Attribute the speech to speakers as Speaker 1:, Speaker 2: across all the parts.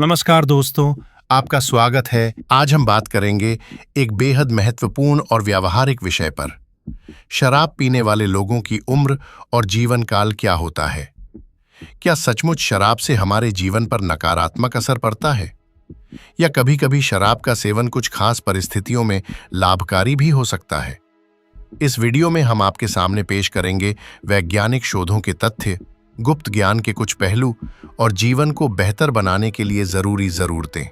Speaker 1: नमस्कार दोस्तों, आपका स्वागत है। आज हम बात करेंगे एक बेहद महत्वपूर्ण और व्यावहारिक विषय पर। शराब पीने वाले लोगों की उम्र और जीवन काल क्या होता है? क्या सचमुच शराब से हमारे जीवन पर नकारात्मक असर पड़ता है? या कभी-कभी शराब का सेवन कुछ खास परिस्थितियों में लाभकारी भी हो सकता है? इस वीडियो में हम आपके सामने पेश करेंगे वैज्ञानिक शोधों के तथ्य, गुप्त ज्ञान के कुछ पहलू और जीवन को बेहतर बनाने के लिए जरूरी जरूरतें।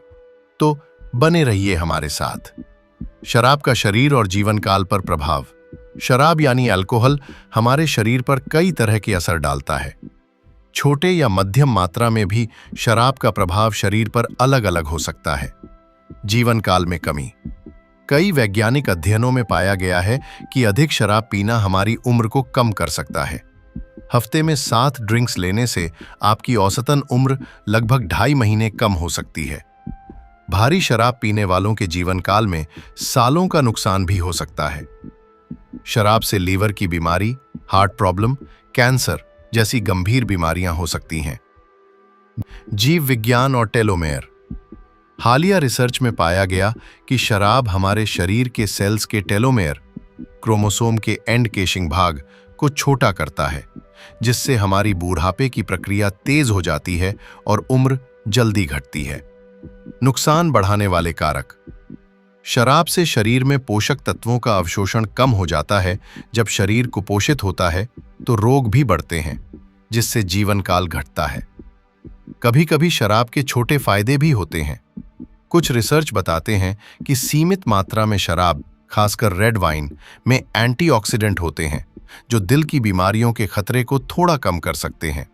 Speaker 1: तो बने रहिए हमारे साथ। शराब का शरीर और जीवन काल पर प्रभाव। शराब यानी अल्कोहल हमारे शरीर पर कई तरह के असर डालता है। छोटे या मध्यम मात्रा में भी शराब का प्रभाव शरीर पर अलग अलग हो सकता है। जीवन काल में कमी। कई वैज्ञानिक अध्ययनों में पाया गया है कि अधिक शराब पीना हमारी उम्र को कम कर सकता है। हफ्ते में 7 ड्रिंक्स लेने से आपकी औसतन उम्र लगभग 2.5 महीने कम हो सकती है। भारी शराब पीने वालों के जीवन काल में सालों का नुकसान भी हो सकता है। शराब से लीवर की बीमारी, हार्ट प्रॉब्लम, कैंसर जैसी गंभीर बीमारियां हो सकती हैं। जीव विज्ञान और टेलोमेयर। हालिया रिसर्च में पाया गया कि शराब हमारे शरीर के सेल्स के टेलोमेयर, क्रोमोसोम के एंड केशिंग भाग को छोटा करता है, जिससे हमारी बूढ़ापे की प्रक्रिया तेज हो जाती है और उम्र जल्दी घटती है। नुकसान बढ़ाने वाले कारक। शराब से शरीर में पोषक तत्वों का अवशोषण कम हो जाता है। जब शरीर कुपोषित होता है तो रोग भी बढ़ते हैं, जिससे जीवन काल घटता है। कभी-कभी शराब के छोटे फायदे भी होते हैं। कुछ रिसर्च बताते हैं कि सीमित मात्रा में शराब, खासकर रेड वाइन, में एंटीऑक्सीडेंट होते हैं, जो दिल की बीमारियों के खतरे को थोड़ा कम कर सकते हैं।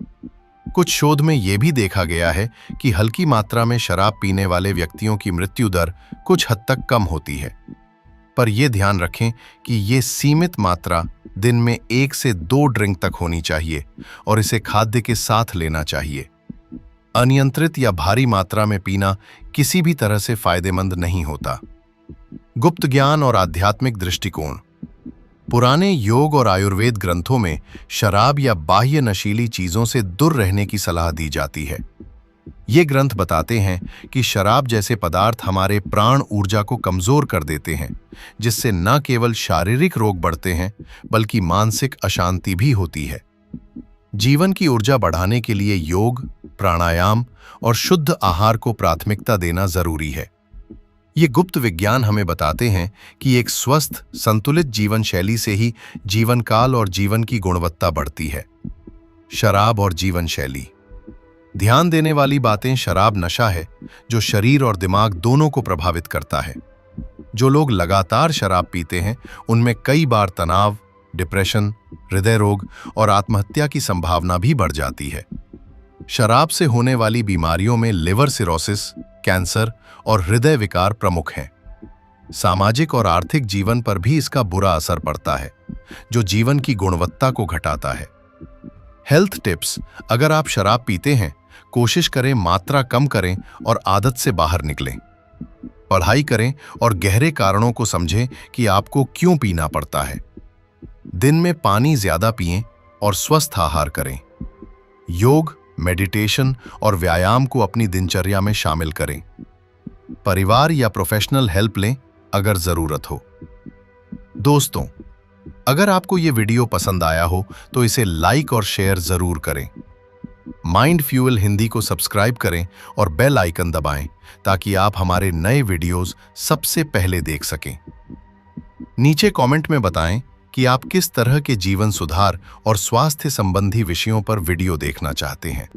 Speaker 1: कुछ शोध में यह भी देखा गया है कि हल्की मात्रा में शराब पीने वाले व्यक्तियों की मृत्यु दर कुछ हद तक कम होती है। पर यह ध्यान रखें कि यह सीमित मात्रा दिन में 1 से 2 ड्रिंक तक होनी चाहिए और इसे खाद्य के साथ लेना चाहिए। अनियंत्रित या भारी मात्रा में पीना किसी भी तरह से फायदेमंद नहीं होता। गुप्त ज्ञान और आध्यात्मिक दृष्टिकोण। पुराने योग और आयुर्वेद ग्रंथों में शराब या बाह्य नशीली चीजों से दूर रहने की सलाह दी जाती है। ये ग्रंथ बताते हैं कि शराब जैसे पदार्थ हमारे प्राण ऊर्जा को कमजोर कर देते हैं, जिससे न केवल शारीरिक रोग बढ़ते हैं बल्कि मानसिक अशांति भी होती है। जीवन की ऊर्जा बढ़ाने के लिए योग, प्राणायाम और शुद्ध आहार को प्राथमिकता देना जरूरी है। ये गुप्त विज्ञान हमें बताते हैं कि एक स्वस्थ, संतुलित जीवन शैली से ही जीवन काल और जीवन की गुणवत्ता बढ़ती है। शराब और जीवन शैली। ध्यान देने वाली बातें। शराब नशा है जो शरीर और दिमाग दोनों को प्रभावित करता है। जो लोग लगातार शराब पीते हैं, उनमें कई बार तनाव, डिप्रेशन, हृदय रोग और आत्महत्या की संभावना भी बढ़ जाती है। शराब से होने वाली बीमारियों में लिवर सिरोसिस, कैंसर और हृदय विकार प्रमुख हैं। सामाजिक और आर्थिक जीवन पर भी इसका बुरा असर पड़ता है, जो जीवन की गुणवत्ता को घटाता है। Health tips. अगर आप शराब पीते हैं, कोशिश करें मात्रा कम करें और आदत से बाहर निकलें। पढ़ाई करें और गहरे कारणों को समझें कि आपको क्यों पीना पड़ता है। दिन में पानी ज्यादा पिएं और स्वस्थ आहार करें। योग, मेडिटेशन और व्यायाम को अपनी दिनचर्या में शामिल करें। परिवार या प्रोफेशनल हेल्प लें अगर जरूरत हो। दोस्तों, अगर आपको ये वीडियो पसंद आया हो तो इसे लाइक और शेयर जरूर करें। माइंड फ्यूल हिंदी को सब्सक्राइब करें और बेल आइकन दबाएं ताकि आप हमारे नए वीडियोस सबसे पहले देख सकें। नीचे कमेंट में बताएं कि आप किस तरह के जीवन सुधार और स्वास्थ्य संबंधी विषयों पर वीडियो देखना चाहते हैं।